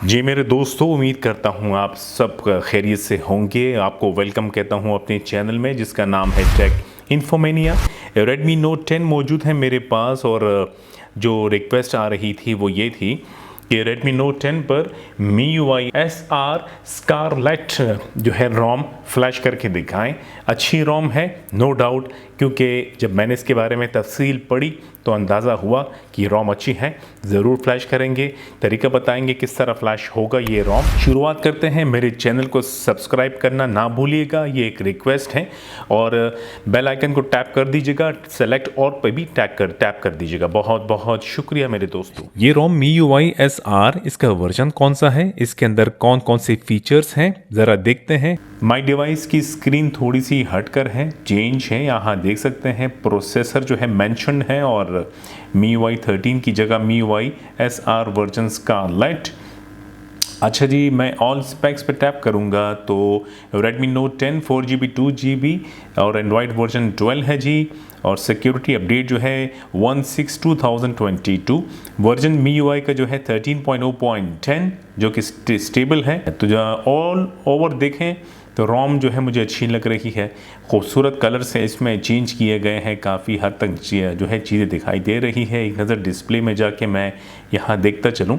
जी मेरे दोस्तों, उम्मीद करता हूँ आप सब खैरियत से होंगे। आपको वेलकम कहता हूँ अपने चैनल में जिसका नाम है टेक इन्फोमेनिया। रेडमी नोट 10 मौजूद है मेरे पास और जो रिक्वेस्ट आ रही थी वो ये थी कि रेडमी नोट 10 पर MIUI SR स्कारलेट जो है रोम फ्लैश करके दिखाएं। अच्छी रोम है नो डाउट, क्योंकि जब मैंने इसके बारे में तफसील पढ़ी तो अंदाज़ा हुआ कि रोम अच्छी है। ज़रूर फ्लैश करेंगे, तरीका बताएंगे किस तरह फ्लैश होगा ये रोम। शुरुआत करते हैं। मेरे चैनल को सब्सक्राइब करना ना भूलिएगा, ये एक रिक्वेस्ट है, और बेल आइकन को टैप कर दीजिएगा। सेलेक्ट और पे भी टैप कर दीजिएगा। बहुत बहुत शुक्रिया मेरे दोस्तों। ये रोम MIUI SR, इसका वर्जन कौन सा है, इसके अंदर कौन कौन से फीचर्स हैं ज़रा देखते हैं। माई डिवाइस की स्क्रीन थोड़ी सी हटकर है, चेंज है, यहाँ देख सकते हैं। प्रोसेसर जो है मेंशन्ड है और MIUI 13 की जगह MIUI SR वर्जन स्कारलेट। अच्छा जी, मैं ऑल स्पेक्स पे टैप करूँगा तो Redmi Note 10 4GB 2GB और एंड्रॉयड वर्जन 12 है जी, और सिक्योरिटी अपडेट जो है 16/2022। वर्जन MIUI का जो है 13.0.10 जो कि स्टेबल है। तो जो ऑल ओवर देखें तो रोम जो है मुझे अच्छी लग रही है। खूबसूरत कलर से इसमें चेंज किए गए हैं, काफ़ी हद तक जो है चीज़ें दिखाई दे रही है। एक नज़र डिस्प्ले में जाके मैं यहाँ देखता चलूँ।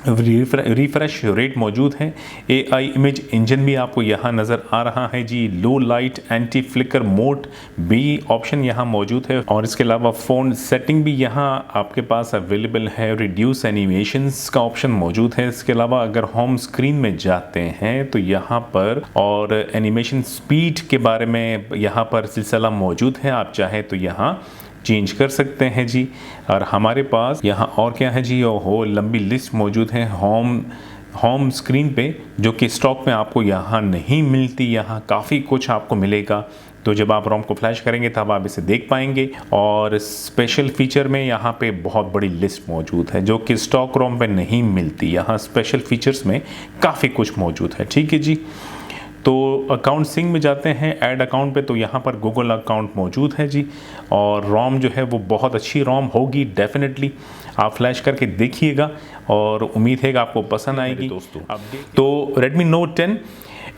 रिफ्रेश रेट मौजूद है। AI इमेज इंजन भी आपको यहाँ नज़र आ रहा है जी। Low light anti flicker mode भी ऑप्शन यहाँ मौजूद है, और इसके अलावा फ़ोन सेटिंग भी यहाँ आपके पास अवेलेबल है। रिड्यूस एनिमेशंस का ऑप्शन मौजूद है। इसके अलावा अगर होम स्क्रीन में जाते हैं तो यहाँ पर और एनिमेशन स्पीड के बारे में यहाँ पर सिलसिला मौजूद है। आप चाहें तो यहाँ चेंज कर सकते हैं जी। और हमारे पास यहाँ और क्या है जी, हो लंबी लिस्ट मौजूद है होम स्क्रीन पे, जो कि स्टॉक में आपको यहाँ नहीं मिलती। यहाँ काफ़ी कुछ आपको मिलेगा, तो जब आप रोम को फ्लैश करेंगे तब आप इसे देख पाएंगे। और स्पेशल फीचर में यहाँ पे बहुत बड़ी लिस्ट मौजूद है जो कि स्टॉक रोम पे नहीं मिलती। यहाँ स्पेशल फीचर्स में काफ़ी कुछ मौजूद है। ठीक है जी। तो अकाउंट सिंक में जाते हैं, ऐड अकाउंट पे, तो यहाँ पर गूगल अकाउंट मौजूद है जी। और रोम जो है वो बहुत अच्छी रोम होगी डेफिनेटली। आप फ्लैश करके देखिएगा और उम्मीद है कि आपको पसंद आएगी दोस्तों। तो Redmi Note 10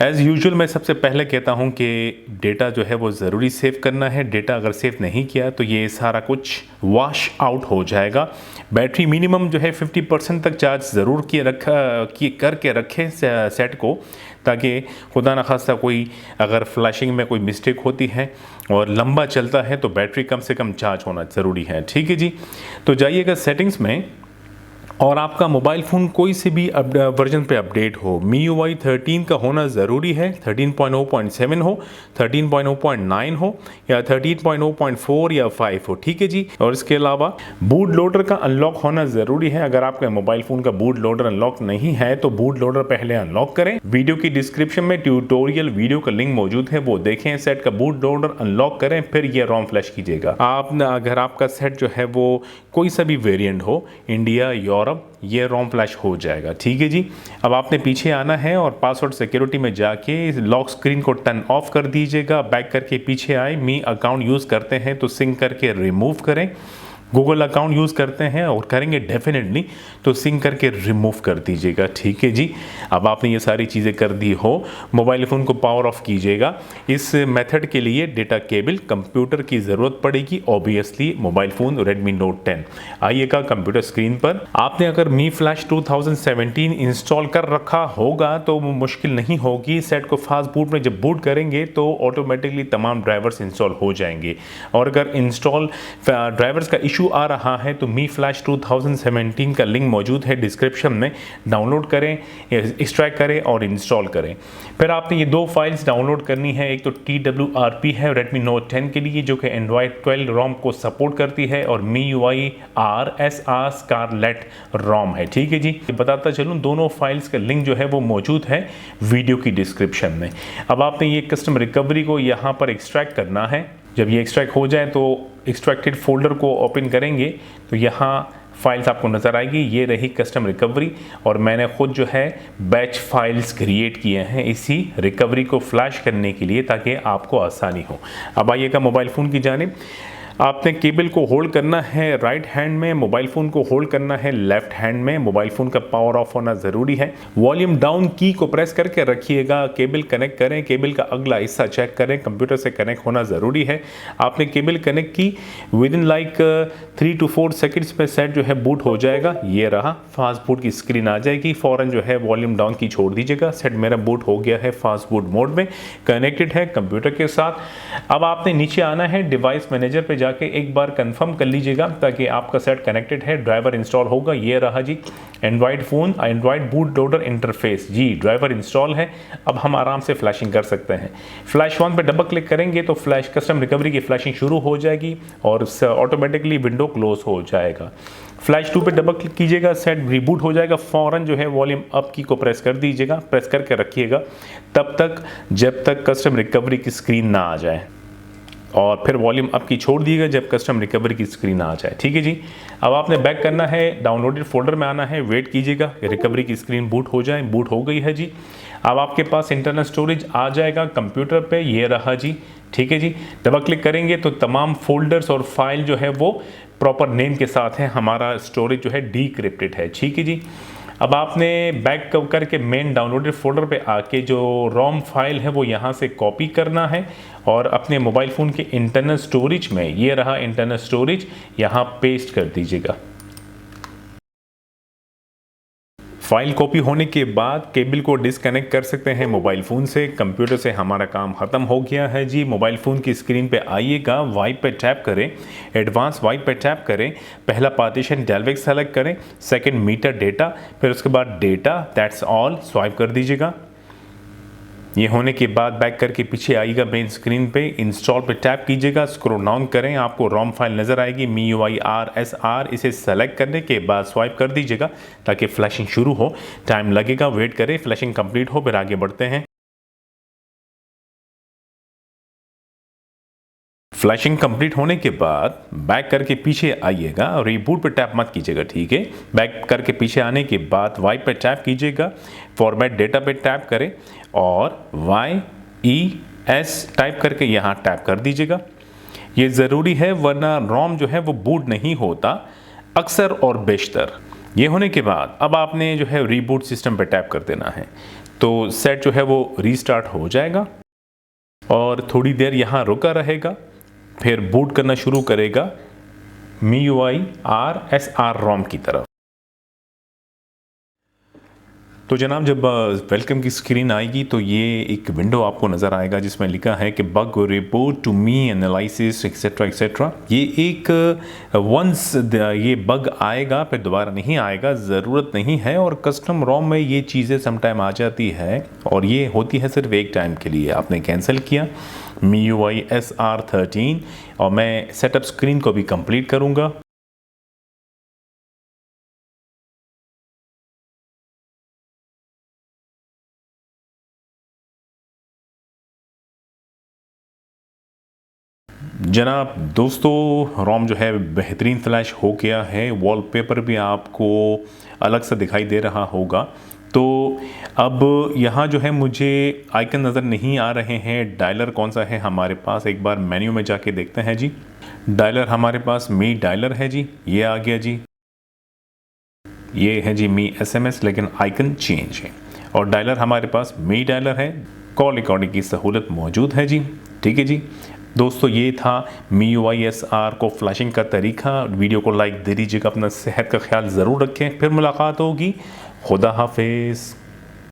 एज़ यूजुअल मैं सबसे पहले कहता हूँ कि डेटा जो है वो ज़रूरी सेव करना है। डेटा अगर सेव नहीं किया तो ये सारा कुछ वॉश आउट हो जाएगा। बैटरी मिनिमम जो है 50% तक चार्ज ज़रूर करके रखें सेट को, ताकि खुदा न खास्ता कोई अगर फ्लैशिंग में कोई मिस्टेक होती है और लंबा चलता है तो बैटरी कम से कम चार्ज होना ज़रूरी है। ठीक है जी। तो जाइएगा सेटिंग्स में, और आपका मोबाइल फ़ोन कोई से भी वर्जन पे अपडेट हो, MIUI 13 का होना ज़रूरी है। 13.0.7 हो, 13.0.9 हो, या 13.0.4 या 5 हो। ठीक है जी। और इसके अलावा बूट लोडर का अनलॉक होना ज़रूरी है। अगर आपके मोबाइल फ़ोन का बूट लोडर अनलॉक नहीं है तो बूट लोडर पहले अनलॉक करें। वीडियो की डिस्क्रिप्शन में ट्यूटोरियल वीडियो का लिंक मौजूद है, वो देखें। सेट का बूट लोडर अनलॉक करें, फिर ये रोम फ्लैश कीजिएगा। अगर आपका सेट जो है वो कोई सा भी वेरिएंट हो, इंडिया, यूरोप, ये रोम फ्लैश हो जाएगा। ठीक है जी। अब आपने पीछे आना है और पासवर्ड सिक्योरिटी में जाके लॉक स्क्रीन को टर्न ऑफ कर दीजिएगा। बैक करके पीछे आए। मी अकाउंट यूज़ करते हैं तो सिंक करके रिमूव करें। गूगल अकाउंट यूज़ करते हैं और करेंगे डेफिनेटली तो सिंक करके रिमूव कर दीजिएगा। ठीक है जी। अब आपने ये सारी चीज़ें कर दी हो, मोबाइल फ़ोन को पावर ऑफ कीजिएगा। इस मेथड के लिए डेटा केबल कंप्यूटर की ज़रूरत पड़ेगी obviously. Mobile phone Redmi Note 10 आइएगा कंप्यूटर स्क्रीन पर। आपने अगर Mi Flash 2017 इंस्टॉल कर रखा होगा तो मुश्किल नहीं होगी। सेट को फास्ट बूट में जब बूट करेंगे तो ऑटोमेटिकली तमाम ड्राइवर्स इंस्टॉल हो जाएंगे। और अगर इंस्टॉल ड्राइवर्स का इशू आ रहा है तो Mi Flash 2017 का लिंक मौजूद है डिस्क्रिप्शन में। डाउनलोड करें, एक्सट्रैक्ट करें और इंस्टॉल करें। फिर आपने ये दो फाइल्स डाउनलोड करनी है। एक तो TWRP है Redmi Note 10 के लिए, जो कि एंड्रॉयड 12 रोम को सपोर्ट करती है, और MIUI SR स्कारलेट रोम है। ठीक है जी। बताता चलूँ, दोनों फाइल्स का लिंक जो है वो मौजूद है वीडियो की डिस्क्रिप्शन में। अब आपने ये कस्टम रिकवरी को यहाँ पर एक्सट्रैक्ट करना है। जब ये एक्सट्रैक्ट हो जाए तो एक्सट्रैक्टेड फोल्डर को ओपन करेंगे तो यहाँ फाइल्स आपको नज़र आएगी। ये रही कस्टम रिकवरी, और मैंने खुद जो है बैच फाइल्स क्रिएट किए हैं इसी रिकवरी को फ्लैश करने के लिए, ताकि आपको आसानी हो। अब आइएगा मोबाइल फ़ोन की जानिब। आपने केबल को होल्ड करना है राइट हैंड में, मोबाइल फ़ोन को होल्ड करना है लेफ्ट हैंड में। मोबाइल फ़ोन का पावर ऑफ होना ज़रूरी है। वॉल्यूम डाउन की को प्रेस करके रखिएगा। केबल कनेक्ट करें, केबल का अगला हिस्सा चेक करें, कंप्यूटर से कनेक्ट होना ज़रूरी है। आपने केबल कनेक्ट की, with in like 3 to 4 seconds में सेट जो है बूट हो जाएगा। ये रहा, फास्ट बूट की स्क्रीन आ जाएगी। फ़ौरन जो है वॉल्यूम डाउन की छोड़ दीजिएगा। सेट मेरा बूट हो गया है, फास्ट बूट मोड में कनेक्टेड है कंप्यूटर के साथ। अब आपने नीचे आना है, डिवाइस मैनेजर पे जाके एक बार कंफर्म कर लीजिएगा ताकि आपका सेट कनेक्टेड है। ड्राइवर इंस्टॉल होगा, ये रहा जी। Android phone, Android boot loader interface, जी ड्राइवर इंस्टॉल है। अब हम आराम से फ्लैशिंग कर सकते हैं। फ्लैश वन पे डबल क्लिक करेंगे तो फ्लैश कस्टम रिकवरी की फ्लैशिंग शुरू हो जाएगी और ऑटोमेटिकली विंडो क्लोज हो जाएगा। फ्लैश 2 पे डबल क्लिक कीजिएगा, सेट रिबूट हो जाएगा। फ़ौरन जो है वॉल्यूम अप की को प्रेस कर दीजिएगा, प्रेस करके रखिएगा तब तक जब तक कस्टम रिकवरी की स्क्रीन ना आ जाए, और फिर वॉल्यूम अप की छोड़ दीजिएगा जब कस्टम रिकवरी की स्क्रीन आ जाए। ठीक है जी। अब आपने बैक करना है, डाउनलोडेड फोल्डर में आना है, वेट कीजिएगा रिकवरी की स्क्रीन बूट हो जाए। बूट हो गई है जी। अब आपके पास इंटरनल स्टोरेज आ जाएगा कंप्यूटर पे, ये रहा जी। ठीक है जी। डबल क्लिक करेंगे तो तमाम फोल्डर्स और फाइल जो है वो प्रॉपर नेम के साथ है। हमारा स्टोरेज जो है डीक्रिप्टेड है। ठीक है जी। अब आपने बैक करके मेन डाउनलोडेड फोल्डर पे आके जो रोम फाइल है वो यहाँ से कॉपी करना है और अपने मोबाइल फ़ोन के इंटरनल स्टोरेज में, ये रहा इंटरनल स्टोरेज, यहाँ पेस्ट कर दीजिएगा। फाइल कॉपी होने के बाद केबल को डिसकनेक्ट कर सकते हैं मोबाइल फ़ोन से। कंप्यूटर से हमारा काम ख़त्म हो गया है जी। मोबाइल फ़ोन की स्क्रीन पे आइएगा, वाइप पे टैप करें, एडवांस वाइप पे टैप करें। पहला पार्टीशन डेल्विक सेलेक्ट करें, सेकंड मीटर डेटा, फिर उसके बाद डेटा, दैट्स ऑल, स्वाइप कर दीजिएगा। ये होने के बाद बैक करके पीछे आइएगा मेन स्क्रीन पे, इंस्टॉल पे टैप कीजिएगा, स्क्रॉल डाउन करें, आपको रोम फाइल नज़र आएगी MIUI RSR। इसे सेलेक्ट करने के बाद स्वाइप कर दीजिएगा ताकि फ्लैशिंग शुरू हो। टाइम लगेगा, वेट करें, फ्लैशिंग कंप्लीट हो, फिर आगे बढ़ते हैं। फ्लैशिंग कंप्लीट होने के बाद बैक करके पीछे आइएगा, रिबूट पे टैप मत कीजिएगा। ठीक है। बैक करके पीछे आने के बाद वाइप पे टैप कीजिएगा, फॉर्मेट डेटा पे टैप करें और YES टाइप करके यहाँ टैप कर दीजिएगा। ये ज़रूरी है वरना रोम जो है वो बूट नहीं होता अक्सर और बेशतर। ये होने के बाद अब आपने जो है रीबूट सिस्टम पे टैप कर देना है तो सेट जो है वो रीस्टार्ट हो जाएगा और थोड़ी देर यहाँ रुका रहेगा, फिर बूट करना शुरू करेगा MIUI RSR रोम की तरफ। तो जनाब जब वेलकम की स्क्रीन आएगी तो ये एक विंडो आपको नज़र आएगा जिसमें लिखा है कि bug report to me analysis etcetera etcetera. ये एक वंस ये बग आएगा फिर दोबारा नहीं आएगा, ज़रूरत नहीं है। और कस्टम रोम में ये चीज़ें समटाइम आ जाती है और ये होती है सिर्फ एक टाइम के लिए। आपने कैंसिल किया MIUI SR13 और मैं सेटअप स्क्रीन को भी कंप्लीट करूँगा। जनाब दोस्तों रोम जो है बेहतरीन फ्लैश हो गया है। वॉलपेपर भी आपको अलग सा दिखाई दे रहा होगा। तो अब यहाँ जो है मुझे आइकन नज़र नहीं आ रहे हैं। डायलर कौन सा है हमारे पास, एक बार मेन्यू में जाके देखते हैं जी। डायलर हमारे पास मी डायलर है जी, ये आ गया जी। ये है जी मी SMS, लेकिन आइकन चेंज है। और डायलर हमारे पास मी डायलर है, कॉल रिकॉर्डिंग की सहूलत मौजूद है जी। ठीक है जी दोस्तों, ये था MIUI SR को फ्लैशिंग का तरीका। वीडियो को लाइक दे दीजिएगा, अपना सेहत का ख्याल ज़रूर रखें। फिर मुलाकात होगी, खुदा हाफिज़।